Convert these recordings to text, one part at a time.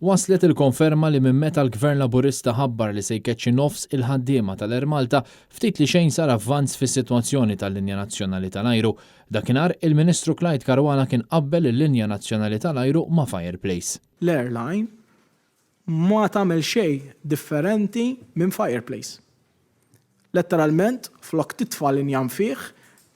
Waslet il-konferma li minn meta l-Gvern Laburista ħabbar li se jkeċċi nofs il-ħaddiema tal-Air Malta ftit li xejn sar avvanz fis-sitwazzjoni tal-Linja Nazzjonali tal-Ajru. Dakinhar il-Ministru Clyde Caruana kien qabbel il-Linja Nazzjonali tal-Ajru ma' Fireplace. L-airline ma tagħmel xejn differenti minn Fireplace. Letteralment, flok titfal injam fih,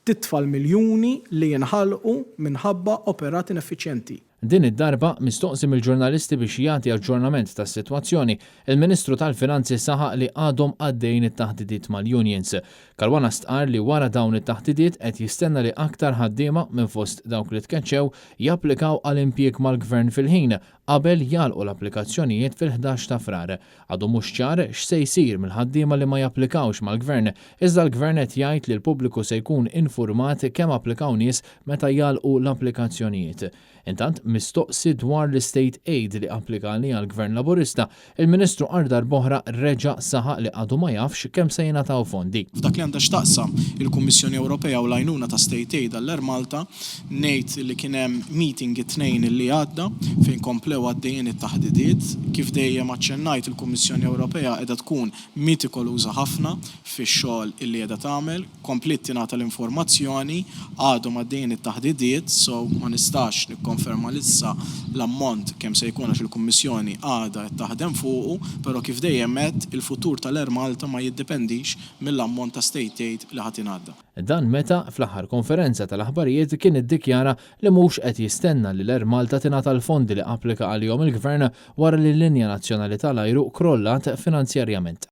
titfal miljuni li jinħalqu minħabba operat ineffiċjenti. Din id-darba mistoqsim il-ġurnalisti biex jagħti aġġornament tas-sitwazzjoni, il-Ministru tal-Finanzi saħaq li għadhom għaddejjin it-taħdidiet mal-unions. Caruana stqar li wara dawn it-taħdidiet qed jistenna li aktar ħaddiema minn fost dawk li tkeċċew japplikaw għal impjieg mal-Gvern fil-ħin qabel jalqu l-applikazzjonijiet fil-11 ta' frar. Għadu mhux ċar x'se jsir mill-ħaddiema li ma japplikawx mal-Gvern, iżda l-Gvern qed jgħid li l-pubbliku se jkun infurmat kemm applikaw nies meta jalqu l-applikazzjonijiet. Intant mistoqsi dwar l-State Aid li applika għall-Gvern Laburista, il-Ministru Ardar Boħra reġa' saħaq li għadu ma jafx kemm se jingħataw fondi. F'dak li għandha x'taqsam il-Kummissjoni Ewropea u l-għajnuna ta' State Aid għall-Air Malta ngħid li kien hemm meeting it-tnejn li għadda fejn komplew għaddejjin it-taħdidiet. Kif dejjem aċċennajt il-Kummissjoni Ewropea qiegħda tkun mitikoluża ħafna fix-xogħol illi qiegħda tagħmel, komplit tingħata l-informazzjoni, għadhom għaddejjin it-taħdidiet, so ma nistax nikkonferma issa l-ammont kemm se jkun għax il-Kummissjoni għadha qed taħdem fuqu, però kif dejjem qed il-futur tal-Air Malta ma jiddependix mill-ammont ta' State Aid li ħadd ingħadda. Dan meta fl-aħħar konferenza tal-aħbarijiet kien iddikjara li mhux qed jistenna li l-Air Malta tingħata l-fondi li applika għalihom il-Gvern wara li l-Linja Nazzjonali tal-Ajru krollat finanzjarjament.